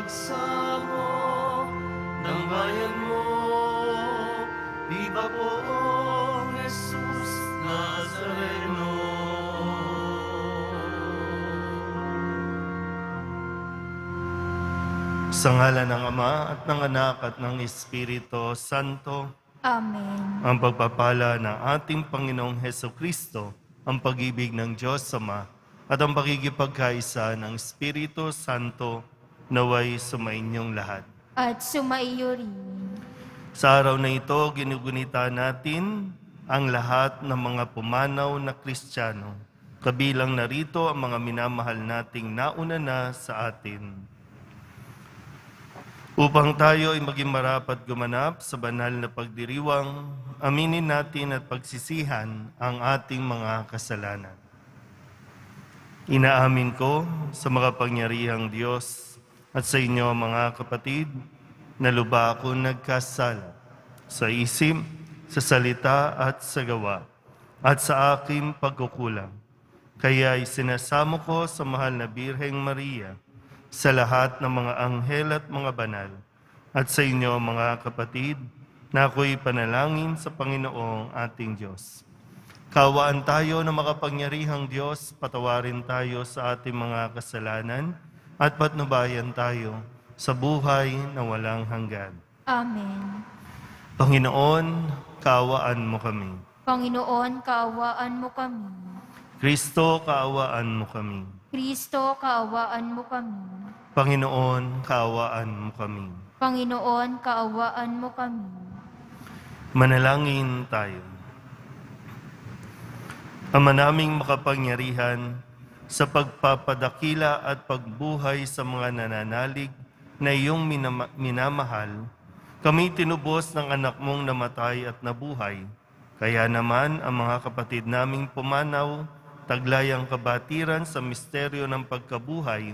pagsamo ng bayan mo. Viva poong Jesus Nazareno. Sa ngalan ng Ama at ng Anak at ng Espiritu Santo, Amen. ang pagpapala ng ating Panginoong Hesukristo, ang pag-ibig ng Diyos Ama, at ang pakikipagkaisa ng Espiritu Santo naway sumainyong lahat. At sumaiyo rin. Sa araw na ito, ginugunita natin ang lahat ng mga pumanaw na Kristiyano. Kabilang narito ang mga minamahal nating nauna na sa atin. Upang tayo ay maging marapat gumanap sa banal na pagdiriwang, aminin natin at pagsisihan ang ating mga kasalanan. Inaamin ko sa makapangyarihang Diyos at sa inyo mga kapatid, na lubha ako nagkasala sa isip, sa salita at sa gawa, at sa aking pagkukulang. Kaya isinasamo ko sa mahal na Birheng Maria, sa lahat ng mga anghel at mga banal, at sa inyo mga kapatid, na ako'y panalangin sa Panginoong ating Diyos. Kawaan tayo ng makapangyarihang Diyos, patawarin tayo sa ating mga kasalanan, at patnubayan tayo sa buhay na walang hanggan. Amen. Panginoon, kaawaan mo kami. Panginoon, kaawaan mo kami. Kristo, kaawaan mo kami. Kristo, kaawaan mo kami. Panginoon, kaawaan mo kami. Panginoon, kaawaan mo kami. Manalangin tayo. Ama naming makapangyarihan, sa pagpapadakila at pagbuhay sa mga nananalig na iyong minamahal, kami tinubos ng anak mong namatay at nabuhay. Kaya naman ang mga kapatid naming pumanaw, taglayang kabatiran sa misteryo ng pagkabuhay,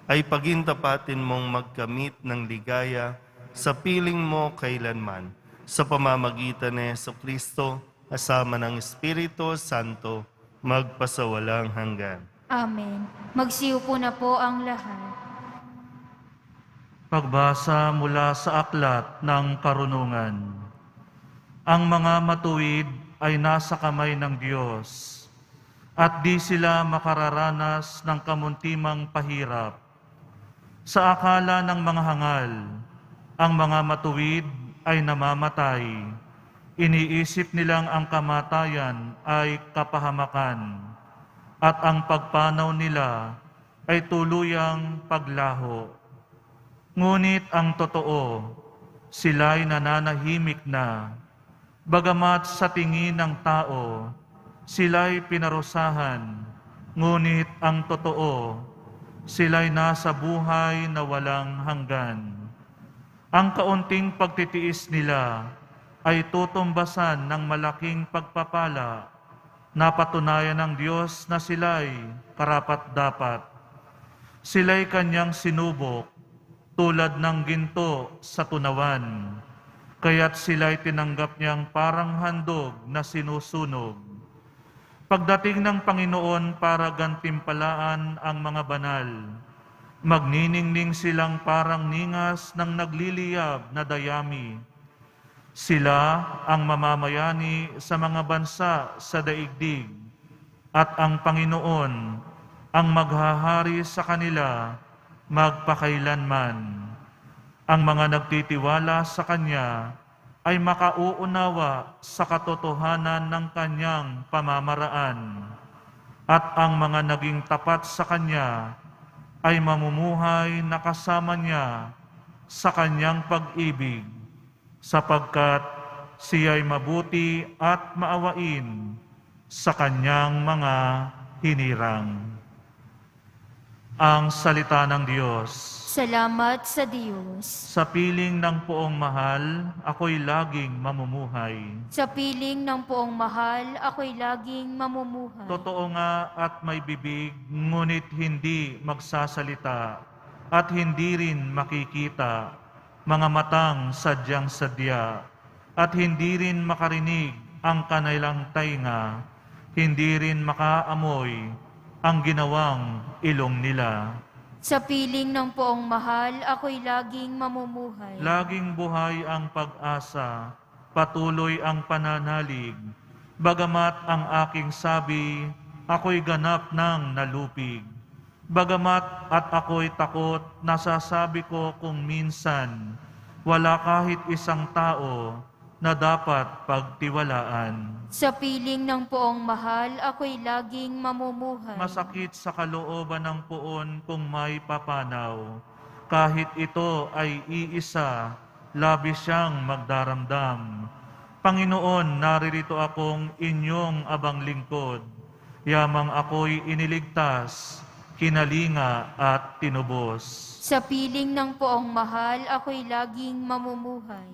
ay pagintapatin mong magkamit ng ligaya sa piling mo kailanman, sa pamamagitan ni Jesucristo, kasama ng Espiritu Santo, magpasawalang hanggan. Amen. Magsiupo na po ang lahat. Pagbasa mula sa aklat ng karunungan. Ang mga matuwid ay nasa kamay ng Diyos, at di sila makararanas ng kamuntimang pahirap. Sa akala ng mga hangal, ang mga matuwid ay namamatay. Iniisip nilang ang kamatayan ay kapahamakan, at ang pagpanaw nila ay tuluyang paglaho. Ngunit ang totoo, sila'y nananahimik na, bagamat sa tingin ng tao, sila'y pinarusahan, ngunit ang totoo, sila'y nasa buhay na walang hanggan. Ang kaunting pagtitiis nila ay tutumbasan ng malaking pagpapala, napatunayan ng Diyos na sila'y karapat-dapat. Sila'y kanyang sinubok, tulad ng ginto sa tunawan, kaya't sila'y tinanggap niyang parang handog na sinusunog. Pagdating ng Panginoon para gantimpalaan ang mga banal, magniningning silang parang ningas ng nagliliyab na dayami. Sila ang mamamayani sa mga bansa sa daigdig, at ang Panginoon ang maghahari sa kanila magpakailanman. Ang mga nagtitiwala sa Kanya ay makauunawa sa katotohanan ng Kanyang pamamaraan, at ang mga naging tapat sa Kanya ay mamumuhay na kasama Niya sa Kanyang pag-ibig, sapagkat Siya'y mabuti at maawain sa Kanyang mga hinirang. Ang salita ng Diyos. Salamat sa Diyos. Sa piling ng poong mahal, ako'y laging mamumuhay. Sa piling ng poong mahal, ako'y laging mamumuhay. Totoo nga at may bibig, ngunit hindi magsasalita, at hindi rin makikita, mga matang sadyang sadya, at hindi rin makarinig ang kanilang tainga, hindi rin makaamoy ang ginawang ilong nila. Sa piling ng poong mahal, ako'y laging mamumuhay. Laging buhay ang pag-asa, patuloy ang pananalig. Bagamat ang aking sabi, ako'y ganap ng nalupig. Bagamat at ako'y takot, nasasabi ko kung minsan, wala kahit isang tao na dapat pagtiwalaan. Sa piling ng poong mahal, ako'y laging mamumuhay. Masakit sa kalooban ng puon kung may papanaw. Kahit ito ay iisa, labis siyang magdaramdam. Panginoon, naririto akong inyong abang lingkod. Yamang ako'y iniligtas, kinalinga at tinubos. Sa piling ng poong mahal, ako'y laging mamumuhay.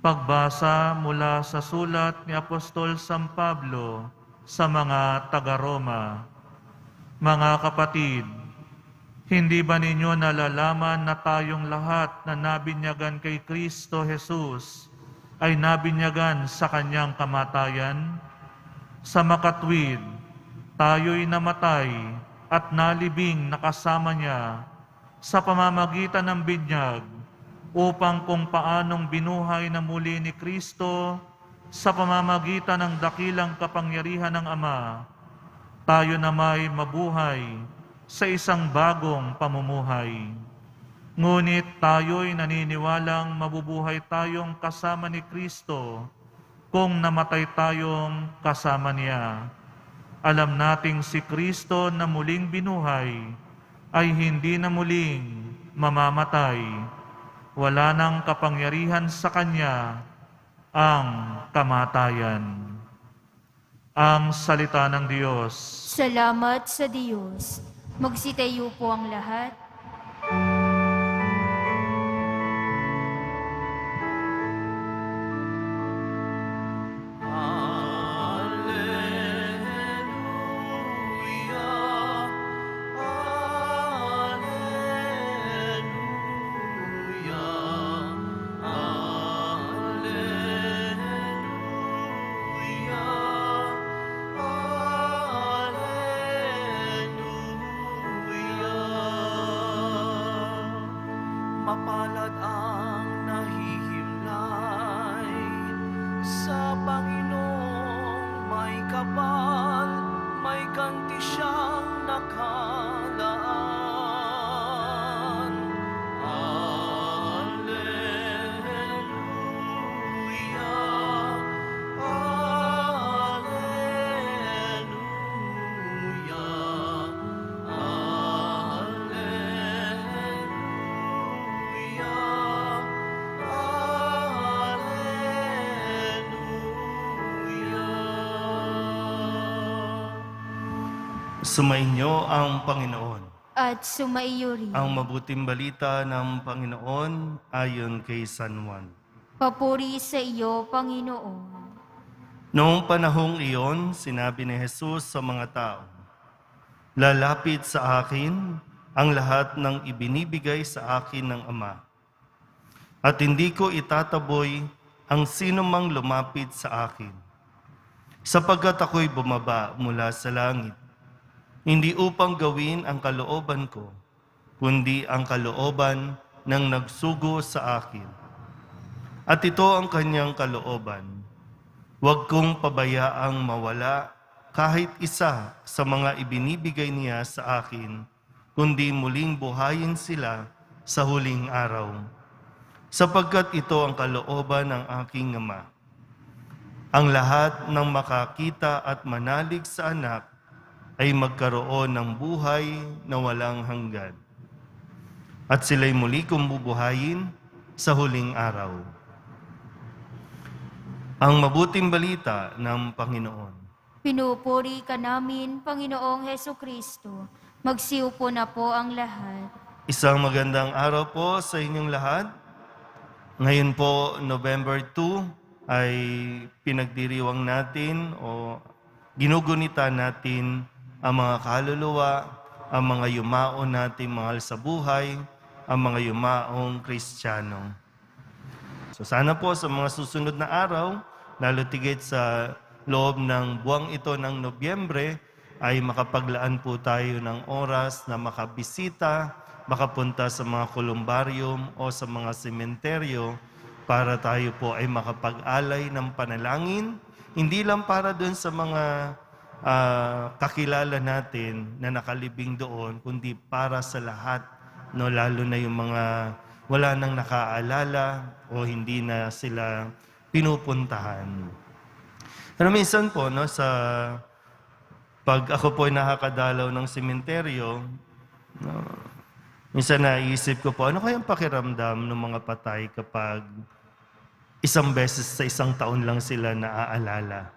Pagbasa mula sa sulat ni Apostol San Pablo sa mga taga-Roma. Mga kapatid, hindi ba ninyo nalalaman na tayong lahat na nabinyagan kay Kristo Jesus ay nabinyagan sa kanyang kamatayan? Sa makatwid, tayo'y namatay at nalibing nakasama niya sa pamamagitan ng binyag upang kung paanong binuhay na muli ni Kristo sa pamamagitan ng dakilang kapangyarihan ng Ama, tayo na may mabuhay sa isang bagong pamumuhay. Ngunit tayo'y naniniwalang mabubuhay tayong kasama ni Kristo kung namatay tayong kasama niya. Alam nating si Kristo na muling binuhay ay hindi na muling mamamatay. Wala nang kapangyarihan sa Kanya ang kamatayan. Ang salita ng Diyos. Salamat sa Diyos. Magsitayo po ang lahat. Mapalad ang nahihimlay sa Panginoong may kapal, may ganti siyang nakalaan. Alleluia, Sumainyo ang Panginoon. At sumaiyo rin. Ang mabuting balita ng Panginoon ayon kay San Juan. Papuri sa iyo, Panginoon. Noong panahong iyon, sinabi ni Jesus sa mga tao, "Lalapit sa akin ang lahat ng ibinibigay sa akin ng Ama. At hindi ko itataboy ang sino mang lumapit sa akin, sapagkat ako'y bumaba mula sa langit, hindi upang gawin ang kalooban ko, kundi ang kalooban ng nagsugo sa akin. At ito ang kanyang kalooban, huwag kong pabayaang mawala kahit isa sa mga ibinibigay niya sa akin, kundi muling buhayin sila sa huling araw. Sapagkat ito ang kalooban ng aking Ama. Ang lahat ng makakita at manalig sa anak ay magkaroon ng buhay na walang hanggan. At sila'y muli kong bubuhayin sa huling araw." Ang mabuting balita ng Panginoon. Pinupuri ka namin, Panginoong Heso Kristo. Magsiupo na po ang lahat. Isang magandang araw po sa inyong lahat. Ngayon po, November 2, ay pinagdiriwang natin o ginugunita natin ang mga kaluluwa, ang mga yumaon nating mahal sa buhay, ang mga yumaong Kristiyano. So sana po sa mga susunod na araw, lalo tigit sa loob ng buwang ito ng Nobyembre, ay makapaglaan po tayo ng oras na makabisita, makapunta sa mga kolumbarium o sa mga sementeryo para tayo po ay makapag-alay ng panalangin, hindi lang para doon sa mga kakilala natin na nakalibing doon, kundi para sa lahat, no, lalo na yung mga wala nang nakaalala o hindi na sila pinupuntahan. Pero minsan po, no, pag ako po ay nakakadalaw ng sementeryo, no, minsan naisip ko po, ano kayang pakiramdam ng mga patay kapag isang beses sa isang taon lang sila naaalala?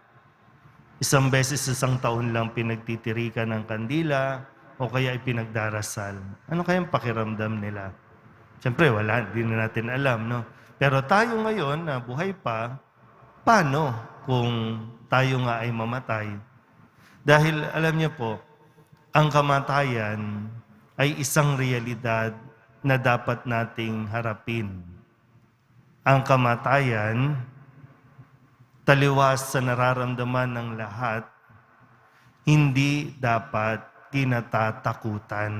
Isang beses sa isang taon lang pinagtitirikan ng kandila o kaya ipinagdarasal. Ano kayang pakiramdam nila? Siyempre, wala, hindi na natin alam, no? Pero tayo ngayon na buhay pa, paano kung tayo nga ay mamatay? Dahil alam niyo po, ang kamatayan ay isang realidad na dapat nating harapin. Ang kamatayan, taliwas sa nararamdaman ng lahat, hindi dapat kinatatakutan.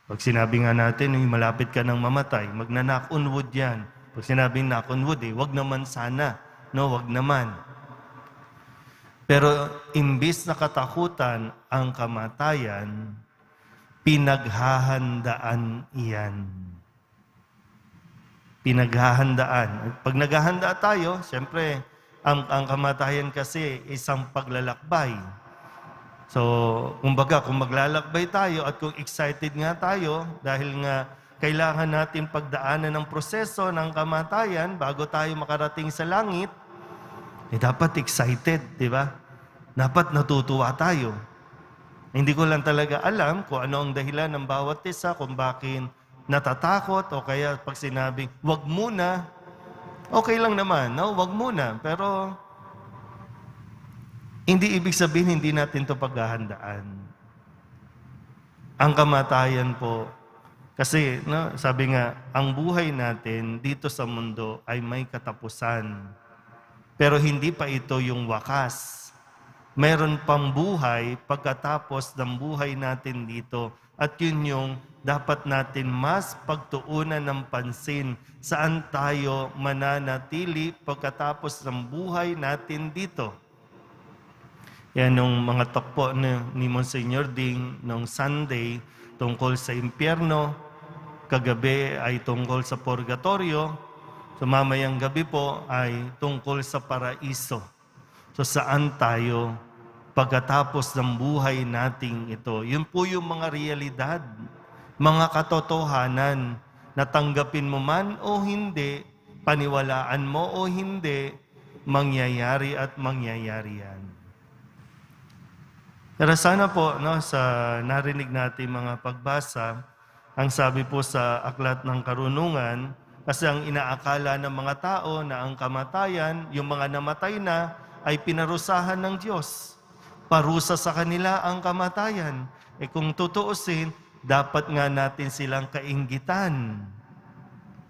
Pag sinabi nga natin, malapit ka nang mamatay, magna-knock on wood yan. Pag sinabing knock on wood, wag naman sana. No, wag naman. Pero imbis na katakutan ang kamatayan, pinaghahandaan iyan. Pinaghahandaan. Pag naghahanda tayo, siyempre, ang kamatayan kasi isang paglalakbay. So, kumbaga, kung maglalakbay tayo at kung excited nga tayo, dahil nga kailangan natin pagdaanan ng proseso ng kamatayan bago tayo makarating sa langit, dapat excited, di ba? Dapat natutuwa tayo. Hindi ko lang talaga alam kung ano ang dahilan ng bawat isa, kung bakit natatakot o kaya pag sinabing, wag muna, okay lang naman, no? Wag muna. Pero hindi ibig sabihin hindi natin ito paghahandaan. Ang kamatayan po, kasi no, sabi nga, ang buhay natin dito sa mundo ay may katapusan. Pero hindi pa ito yung wakas. Meron pang buhay pagkatapos ng buhay natin dito. At yun yung dapat natin mas pagtuunan ng pansin saan tayo mananatili pagkatapos ng buhay natin dito. Yan yung mga talk po ni Monsignor Ding nung Sunday tungkol sa impyerno. Kagabi ay tungkol sa purgatorio. So mamayang gabi po ay tungkol sa paraiso. So saan tayo pagkatapos ng buhay nating ito? Yun po yung mga realidad, mga katotohanan na tanggapin mo man o hindi, paniwalaan mo o hindi, mangyayari at mangyayari yan. Pero sana po, no, sa narinig natin mga pagbasa, ang sabi po sa Aklat ng Karunungan, kasi ang inaakala ng mga tao na ang kamatayan, yung mga namatay na, ay pinarusahan ng Diyos. Parusa sa kanila ang kamatayan. Kung tutuusin, dapat nga natin silang kainggitan.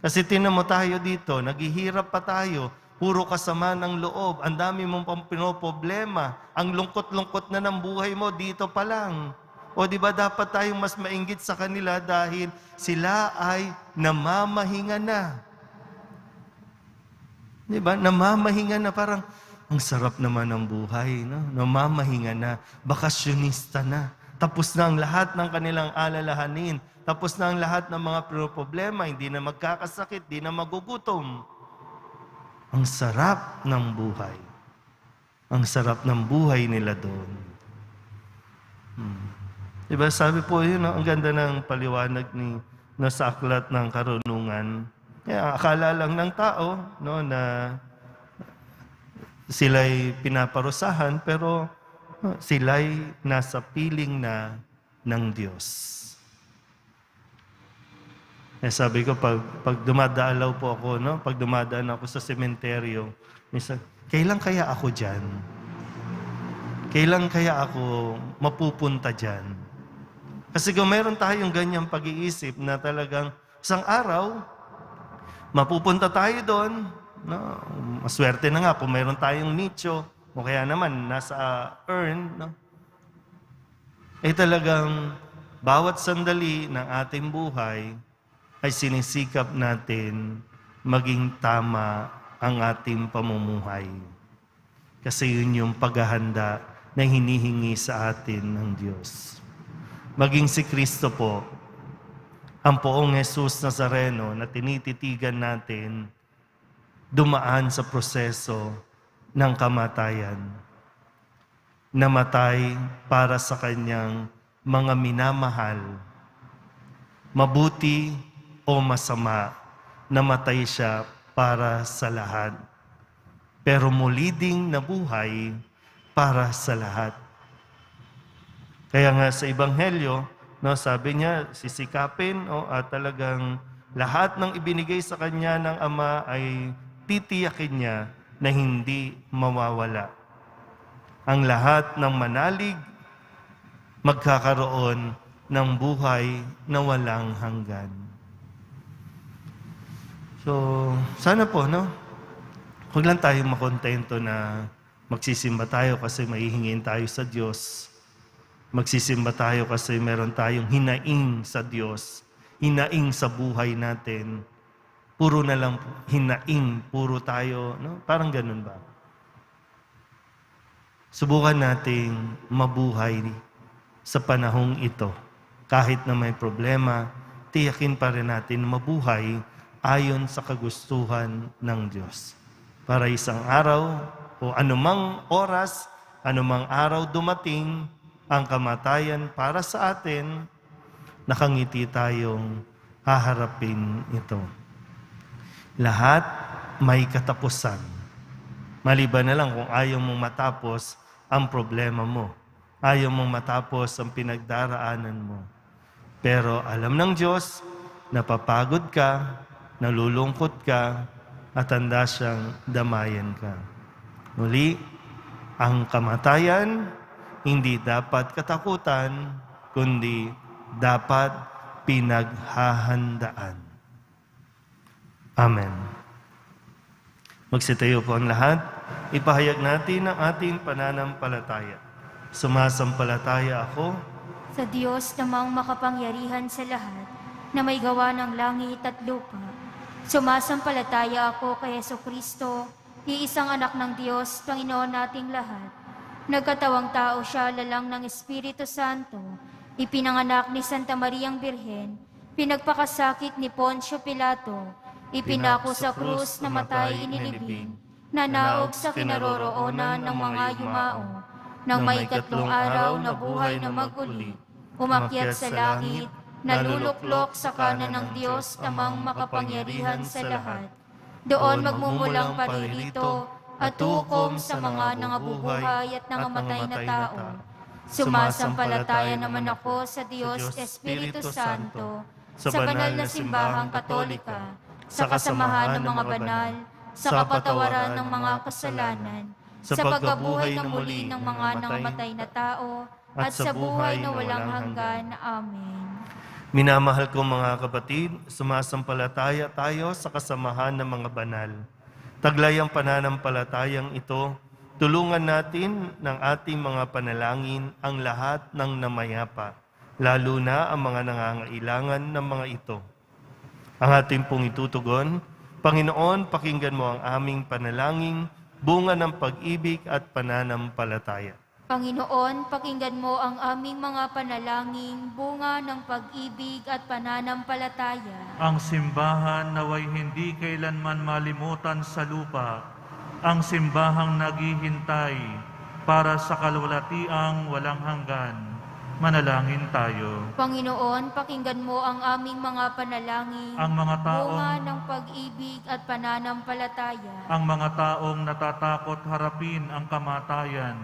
Kasi tinan mo tayo dito, naghihirap pa tayo, puro kasama ng loob, ang dami mong pang pinoproblema, ang lungkot-lungkot na ng buhay mo dito pa lang. O di ba dapat tayong mas mainggit sa kanila dahil sila ay namamahinga na. Di ba? Namamahinga na, parang ang sarap naman ng buhay, no? Namamahinga na, bakasyonista na. Tapos na ang lahat ng kanilang alalahanin. Tapos na ang lahat ng mga problema, hindi na magkakasakit, hindi na magugutom. Ang sarap ng buhay. Ang sarap ng buhay nila doon. Diba, sabi po yun, no? Ang ganda ng paliwanag na sa Aklat ng Karunungan. Kaya akala lang ng tao, no, na sila'y pinaparusahan, pero sila'y nasa piling na ng Diyos. Sabi ko, pag dumadalaw po ako, no? Pag dumadaan ako sa sementeryo, minsan, kailan kaya ako dyan? Kailan kaya ako mapupunta dyan? Kasi kung meron tayong ganyang pag-iisip na talagang isang araw, mapupunta tayo doon, no? Maswerte na nga kung meron tayong nicho, o kaya naman nasa urn, no? Talagang bawat sandali ng ating buhay ay sinisikap natin maging tama ang ating pamumuhay. Kasi yun yung paghahanda na hinihingi sa atin ng Diyos. Maging si Kristo po, ang poong Jesus Nazareno na tinititigan natin, dumaan sa proseso ng kamatayan. Namatay para sa kanyang mga minamahal. Mabuti o masama, namatay siya para sa lahat. Pero muli ding nabuhay para sa lahat. Kaya nga sa Ebanghelyo, no, sabi niya, sisikapin at talagang lahat ng ibinigay sa kanya ng Ama ay titiyakin niya na hindi mawawala. Ang lahat ng manalig magkakaroon ng buhay na walang hanggan. So, sana po, no? Huwag lang tayo makontento na magsisimba tayo kasi mahihingin tayo sa Diyos. Magsisimba tayo kasi meron tayong hinaing sa Diyos. Hinaing sa buhay natin. Puro na lang hinaing, puro tayo, no? Parang ganun ba? Subukan nating mabuhay sa panahong ito. Kahit na may problema, tiyakin pa rin natin mabuhay ayon sa kagustuhan ng Diyos. Para isang araw o anumang oras, anumang araw dumating ang kamatayan para sa atin, nakangiti tayong haharapin ito. Lahat may katapusan. Maliban na lang kung ayaw mong matapos ang problema mo. Ayaw mong matapos ang pinagdaraanan mo. Pero alam ng Diyos, napapagod ka, nalulungkot ka, at handa siyang damayan ka. Muli, ang kamatayan, hindi dapat katakutan, kundi dapat pinaghahandaan. Amen. Magsitayo po ang lahat. Ipahayag natin ang ating pananampalataya. Sumasampalataya ako Sa Diyos namang makapangyarihan sa lahat, na may gawa ng langit at lupa. Sumasampalataya ako kay Jesucristo, iisang anak ng Diyos, Panginoon nating lahat. Nagkatawang tao siya lalang ng Espiritu Santo, ipinanganak ni Santa Mariang Birhen, pinagpakasakit ni Poncio Pilato, ipinako sa krus, namatay, inilibing, nanaog sa kinaroroonan ng mga yumao, nang may ikatlong araw na buhay na maguli, umakyat sa langit, naluluklok sa kanan ng Diyos namang makapangyarihan sa lahat. Doon magmumulang paririto at hukom sa mga nangabubuhay at nangamatay na tao. Sumasampalataya naman ako sa Diyos Espiritu Santo, sa banal na simbahang katolika, sa kasamahan ng mga banal, sa kapatawaran ng mga kasalanan, sa pagkabuhay na muli ng mga nangamatay na tao, at sa buhay na walang hanggan. Amen. Minamahal ko mga kapatid, sumasampalataya tayo sa kasamahan ng mga banal. Taglay ang pananampalatayang ito, tulungan natin ng ating mga panalangin ang lahat ng namayapa, lalo na ang mga nangangailangan ng mga ito. Ang ating pong itutugon, Panginoon, pakinggan mo ang aming panalangin, bunga ng pag-ibig at pananampalataya. Panginoon, pakinggan mo ang aming mga panalangin, bunga ng pag-ibig at pananampalataya. Ang simbahan naway hindi kailanman malimutan sa lupa, ang simbahang naghihintay para sa kalwalatiang walang hanggan. Manalangin tayo. Panginoon, pakinggan mo ang aming mga panalangin, Ang mga bunga taong ng pag-ibig at pananampalataya. ang mga taong natatakot harapin ang kamatayan,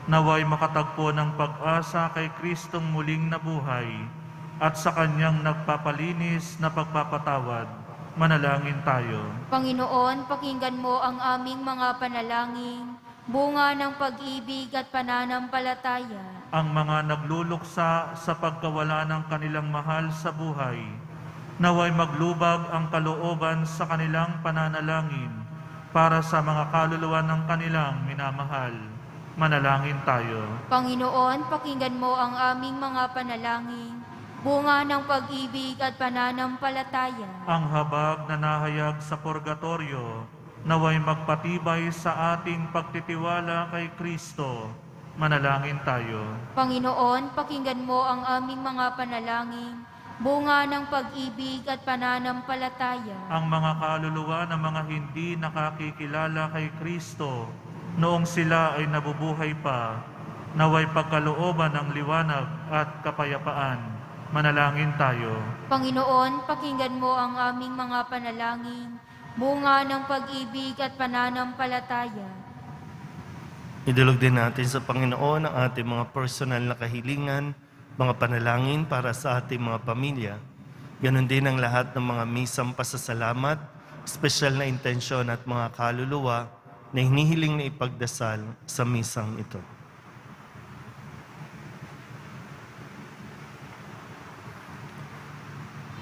naway makatagpo ng pag-asa kay Kristong muling nabuhay at sa kanyang nagpapalinis na pagpapatawad. Manalangin tayo. Panginoon, pakinggan mo ang aming mga panalangin, bunga ng pag-ibig at pananampalataya. Ang mga nagluluksa sa pagkawala ng kanilang mahal sa buhay, naway maglubag ang kalooban sa kanilang pananalangin para sa mga kaluluwa ng kanilang minamahal. Manalangin tayo. Panginoon, pakinggan mo ang aming mga panalangin, bunga ng pag-ibig at pananampalataya. Ang habag na nahayag sa purgatorio, naway magpatibay sa ating pagtitiwala kay Kristo. Manalangin tayo. Panginoon, pakinggan mo ang aming mga panalangin, bunga ng pag-ibig at pananampalataya. Ang mga kaluluwa ng mga hindi nakakikilala kay Kristo, noong sila ay nabubuhay pa, naway pagkalooban ng liwanag at kapayapaan. Manalangin tayo. Panginoon, pakinggan mo ang aming mga panalangin, bunga ng pag-ibig at pananampalataya. Idulog din natin sa Panginoon ang ating mga personal na kahilingan, mga panalangin para sa ating mga pamilya. Ganon din ang lahat ng mga misang pasasalamat, espesyal na intensyon at mga kaluluwa na hinihiling na ipagdasal sa misang ito.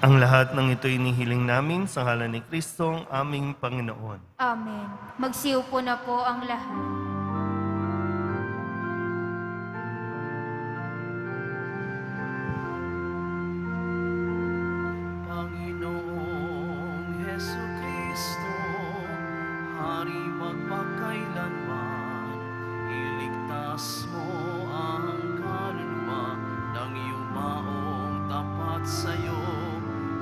Ang lahat ng ito inihiling namin sa ngalan ni Kristo, ang aming Panginoon. Amen. Magsiupo na po ang lahat. Panginoong Hesukristo, Hari magpakailanman, iligtas mo ang kaluluwa ng iyong maong tapat sa'yo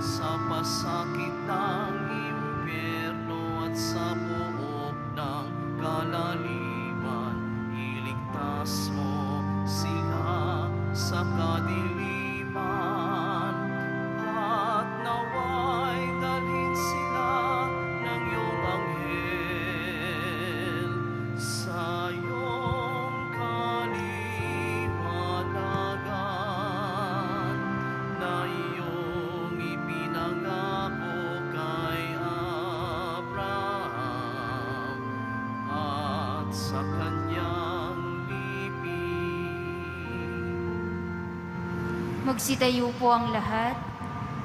sa pasakit ng impyerno at sa buhok ng kalaliman. Iligtas mo sila sa kadiliman at naway dalhin sila ng iyong anghel sa iyong kaliwanagan na iyong ipinangako kay Abraham at sa kanyang bibig. Magsitayo po ang lahat.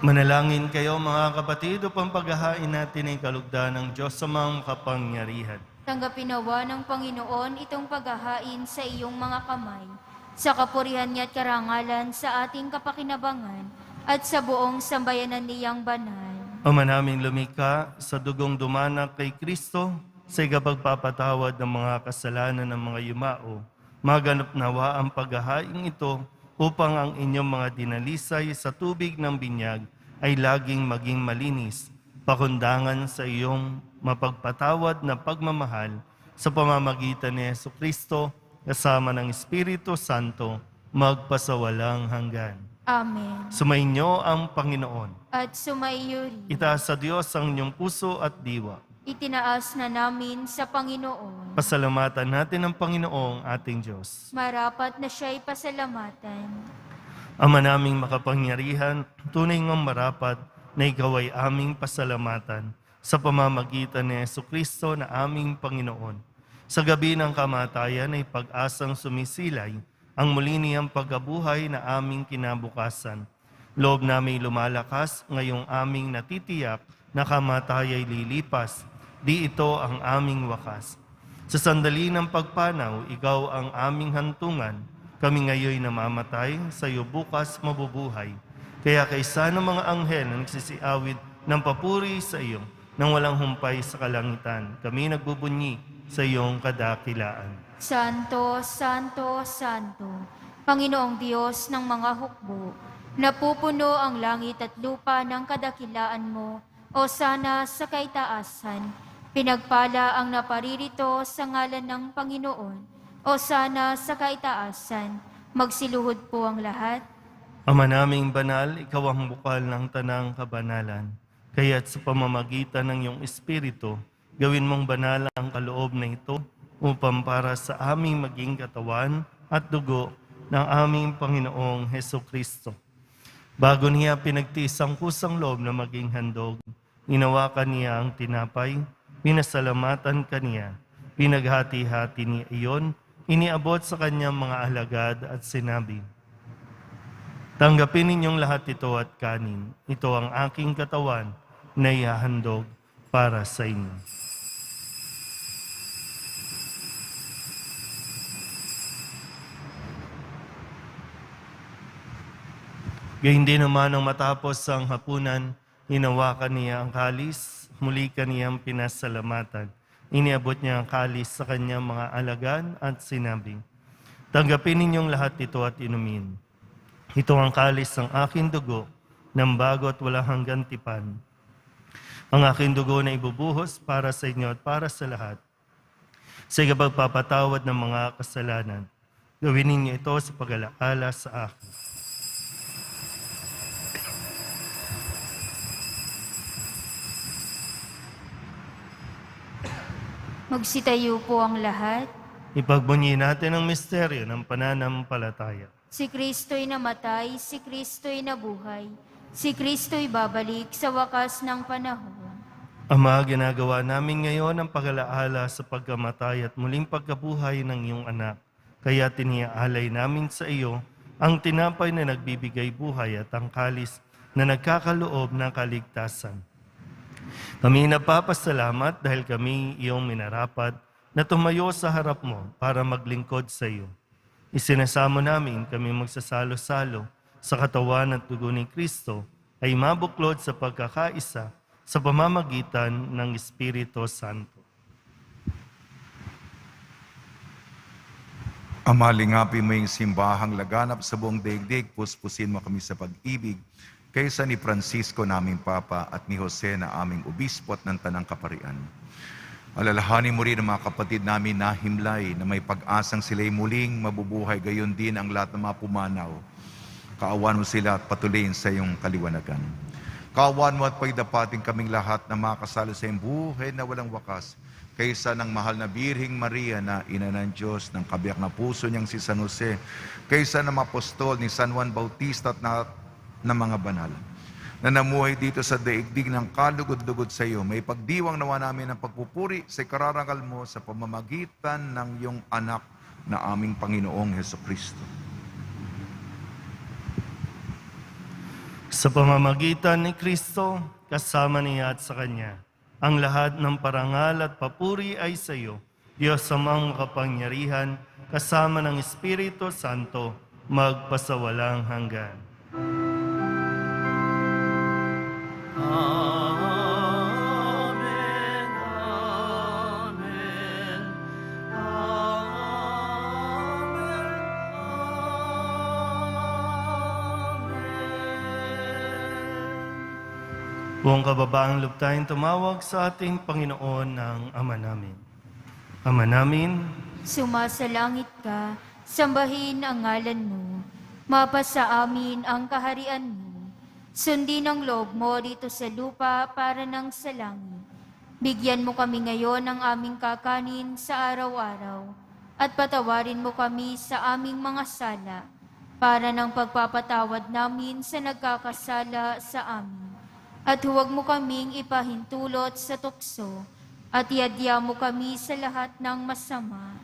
Manalangin kayo mga kapatid upang paghahain natin ay kalugdan ng Diyos sa mga makapangyarihan. Tanggapin nawa ng Panginoon itong paghahain sa iyong mga kamay, sa kapurihan niya at karangalan sa ating kapakinabangan at sa buong sambayanan niyang banal. Ama naming lumikha, sa dugong dumanak kay Kristo, sa ikapagpapatawad ng mga kasalanan ng mga yumao, maganap nawa ang paghahain ito upang ang inyong mga dinalisay sa tubig ng binyag ay laging maging malinis, pakundangan sa iyong mapagpatawad na pagmamahal sa pamamagitan ni Jesucristo kasama ng Espiritu Santo magpasawalang hanggan. Amen. Sumainyo ang Panginoon. At sumaiyo rin. Itaas sa Diyos ang inyong puso at diwa. Itinaas na namin sa Panginoon. Pasalamatan natin ang Panginoong ating Diyos. Marapat na siya'y pasalamatan. Ama naming makapangyarihan, tunay ngang marapat na ikaw ay aming pasalamatan sa pamamagitan ni Jesucristo na aming Panginoon. Sa gabi ng kamatayan ay pag-asang sumisilay ang muli niyang pagkabuhay na aming kinabukasan. Loob namin lumalakas ngayong aming natitiyak na kamatay ay lilipas. Di ito ang aming wakas. Sa sandali ng pagpanaw, ikaw ang aming hantungan. Kami ngayon namamatay, sa iyo bukas mabubuhay. Kaya kaysa ng mga anghel na nagsisiawid ng papuri sa iyo, nang walang humpay sa kalangitan, kami nagbubunyi sa iyong kadakilaan. Santo, Santo, Santo, Panginoong Diyos ng mga hukbo, napupuno ang langit at lupa ng kadakilaan mo, o sana sa kaitaasan. Pinagpala ang naparirito sa ngalan ng Panginoon, o sana sa kaitaasan. Magsiluhod po ang lahat. Ama naming banal, ikaw ang bukal ng tanang kabanalan. Kaya't sa pamamagitan ng iyong Espiritu, gawin mong banal ang kaloob na ito upang para sa aming maging katawan at dugo ng aming Panginoong Hesukristo. Bago niya pinagtiis ang kusang loob na maging handog, inawakan niya ang tinapay, pinasalamatan kaniya, pinaghati-hati niya iyon, iniabot sa kanyang mga alagad at sinabi, "Tanggapin ninyong lahat ito at kanin. Ito ang aking katawan na ihahandog para sa inyo." Gayun din naman nang matapos ang hapunan, hinawakan niya ang kalis, muli kaniyang pinasalamatan. Iniabot niya ang kalis sa kanyang mga alagad at sinabi, "Tanggapin ninyong lahat ito at inumin. Ito ang kalis ng aking dugo, ng bago at walang hanggang tipan. Ang aking dugo na ibubuhos para sa inyo at para sa lahat. Sa ikapagpapatawad ng mga kasalanan, gawin ninyo ito sa pag-alaala sa akin." Magsitayo po ang lahat. Ipagbunyi natin ang misteryo ng pananampalataya. Si Kristo'y namatay, si Kristo'y nabuhay, si Kristo'y babalik sa wakas ng panahon. Ama, ginagawa namin ngayon ang pag-alaala sa pagkamatay at muling pagkabuhay ng iyong anak. Kaya tiniaalay namin sa iyo ang tinapay na nagbibigay buhay at ang kalis na nagkakaloob ng kaligtasan. Kami napapasalamat dahil kami iyong minarapat na tumayo sa harap mo para maglingkod sa iyo. Isinasamo namin kami magsasalo-salo sa katawan at dugo ni Kristo ay mabuklod sa pagkakaisa sa pamamagitan ng Espiritu Santo. Ama, lingapin mo yung simbahang laganap sa buong daigdig, puspusin mo kami sa pag-ibig, kaysa ni Francisco naming Papa at ni Jose na aming obispo at ng Tanang Kaparian. Alalahanin mo rin ang mga kapatid namin na himlay na may pag-asang sila'y muling mabubuhay, gayon din ang lahat ng mga pumanaw. Kaawan mo sila at patuloyin sa iyong kaliwanagan. Kaawan mo at pagdapating kaming lahat na makasalo sa iyong buhay na walang wakas, kaysa ng mahal na Birhing Maria na ina ng Diyos, ng kabiyak na puso niyang si San Jose, kaysa ng apostol ni San Juan Bautista at na mga banal, na namuhay dito sa daigdig ng kalugod-lugod sa iyo, may pagdiwang nawa namin ang pagpupuri sa kararangal mo sa pamamagitan ng iyong anak na aming Panginoong Hesukristo. Sa pamamagitan ni Kristo, kasama niya at sa Kanya, ang lahat ng parangal at papuri ay sa iyo, Diyos amang makapangyarihan, kasama ng Espiritu Santo, magpasawalang hanggan. Amen, amen, amen. Buong kababaang loob tayong tumawag sa ating Panginoon ng Ama namin. Ama namin, Sumasalangit ka, sambahin ang ngalan mo, mapasa amin ang kaharian mo. Sundin ang loob mo dito sa lupa para nang sa langit. Bigyan mo kami ngayon ng aming kakanin sa araw-araw at patawarin mo kami sa aming mga sala para ng pagpapatawad namin sa nagkakasala sa amin. At huwag mo kaming ipahintulot sa tukso at iadya mo kami sa lahat ng masama.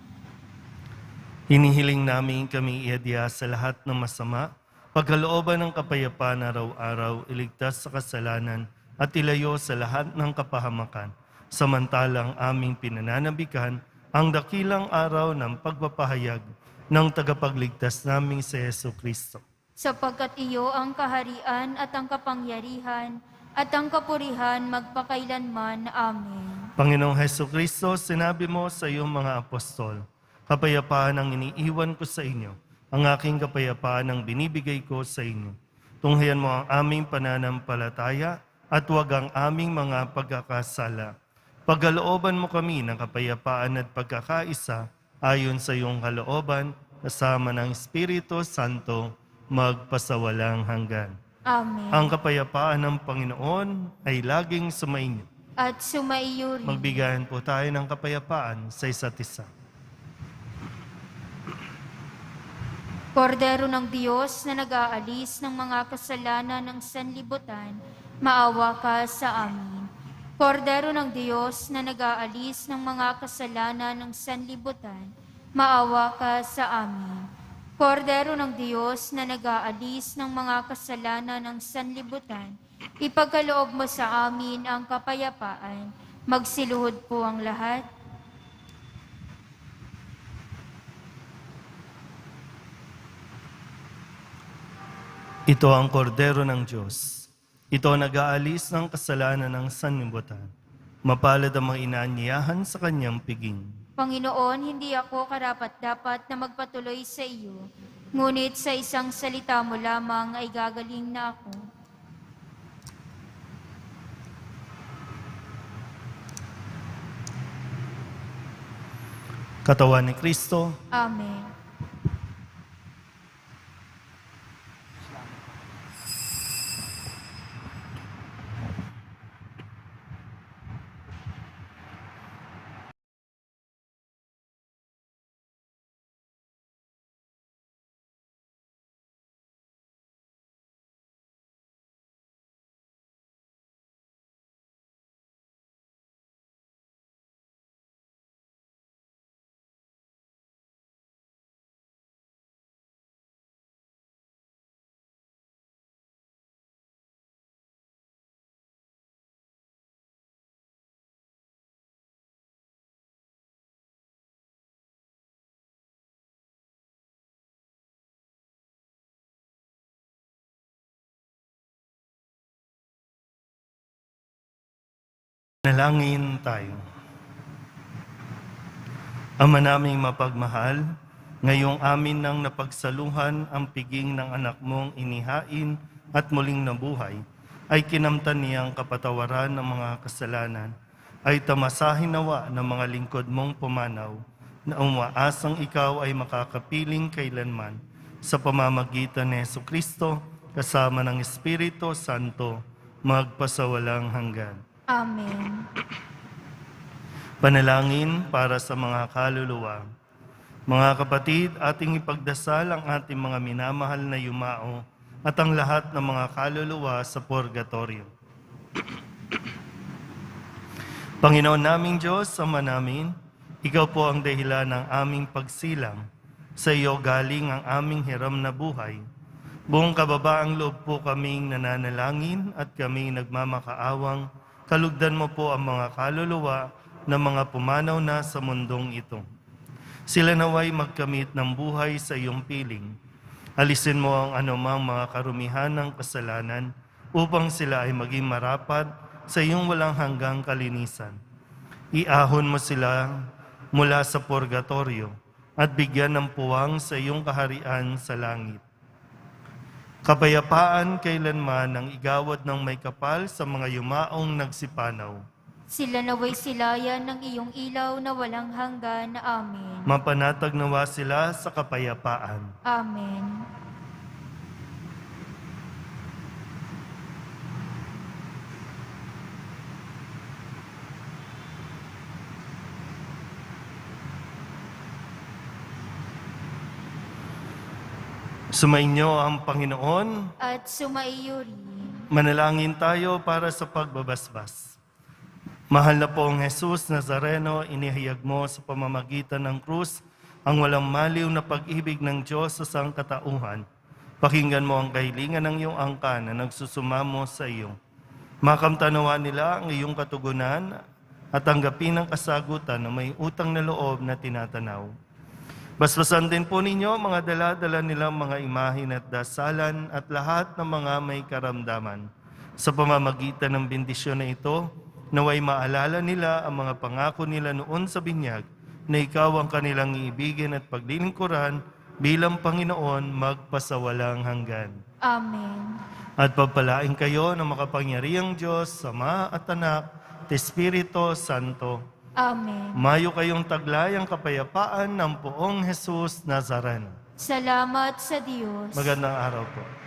hinihiling namin kami iadya sa lahat ng masama, pagkalooban ng kapayapaan araw-araw, iligtas sa kasalanan at ilayo sa lahat ng kapahamakan, samantalang aming pinananabikan ang dakilang araw ng pagpapahayag ng tagapagligtas naming si Jesucristo. Sapagkat iyo ang kaharian at ang kapangyarihan at ang kapurihan magpakailanman. Amen. Panginoong Jesucristo, sinabi mo sa iyong mga apostol, kapayapaan ang iniiwan ko sa inyo, ang aking kapayapaan ang binibigay ko sa inyo. Tunghayan mo ang aming pananampalataya at huwag ang aming mga pagkakasala. Pagkalooban mo kami ng kapayapaan at pagkakaisa ayon sa iyong kalooban, kasama ng Espiritu Santo, magpasawalang hanggan. Amen. Ang kapayapaan ng Panginoon ay laging sumainyo. At sumaiyo rin. Magbigayan po tayo ng kapayapaan sa isa't isa. Kordero ng Diyos na nag-aalis ng mga kasalanan ng sanlibutan, maawa ka sa amin. Kordero ng Diyos na nag-aalis ng mga kasalanan ng sanlibutan, maawa ka sa amin. Kordero ng Diyos na nag-aalis ng mga kasalanan ng sanlibutan, ipagkaloob mo sa amin ang kapayapaan. Magsiluhod po ang lahat. Ito ang kordero ng Diyos. Ito ang nag-aalis ng kasalanan ng sanlibutan. Mapalad ang mga inaanyayahan sa kanyang piging. Panginoon, hindi ako karapat-dapat na magpatuloy sa iyo, ngunit sa isang salita mo lamang ay gagaling na ako. Katawan ni Kristo, Amen. nalangin tayo. Ama naming mapagmahal, ngayong amin nang napagsaluhan ang piging ng anak mong inihain at muling nabuhay, ay kinamtan niyang kapatawaran ng mga kasalanan, ay tamasahin nawa ng mga lingkod mong pumanaw, na umaasang ikaw ay makakapiling kailanman sa pamamagitan ni Jesucristo kasama ng Espiritu Santo, magpasawalang hanggan. Amen. Panalangin para sa mga kaluluwa. Mga kapatid, ating ipagdasal ang ating mga minamahal na yumao at ang lahat ng mga kaluluwa sa purgatorio. Panginoon naming Diyos, Ama namin, Ikaw po ang dahilan ng aming pagsilang. Sa iyo galing ang aming hiram na buhay. Buong kababaang loob po kaming nananalangin at kami nagmamakaawang kalugdan mo po ang mga kaluluwa na mga pumanaw na sa mundong ito. Sila naway magkamit ng buhay sa iyong piling. Alisin mo ang anumang mga karumihan ng kasalanan upang sila ay maging marapat sa iyong walang hanggang kalinisan. Iahon mo sila mula sa purgatorio at bigyan ng puwang sa iyong kaharian sa langit. Kapayapaan kailanman ang igawad ng may kapal sa mga yumaong nagsipanaw. Sila naway silayan ng iyong ilaw na walang hanggan. Amen. Mapanatag nawa sila sa kapayapaan. Amen. Sumainyo ang Panginoon. At sumaiyo rin. Manalangin tayo para sa pagbabasbas. Mahal na poong Jesus Nazareno, inihayag mo sa pamamagitan ng krus ang walang maliw na pag-ibig ng Diyos sa sangkatauhan. Pakinggan mo ang kahilingan ng iyong angkan na nagsusumamo sa iyo. Makamtanawa nila ang iyong katugunan at tanggapin ang kasagutan na may utang na loob na tinatanaw. Basbasan din po ninyo mga dala-dala nilang mga imahin at dasalan at lahat ng mga may karamdaman. Sa pamamagitan ng bendisyon na ito, naway maalala nila ang mga pangako nila noon sa binyag na ikaw ang kanilang iibigin at paglilingkuran bilang Panginoon magpasawalang hanggan. Amen. At pagpalain kayo ng makapangyarihang Diyos, Ama at Anak, at Espiritu Santo. Amen. Mayo kayong taglayang kapayapaan ng poong Jesus Nazareno. Salamat sa Diyos. Magandang araw po.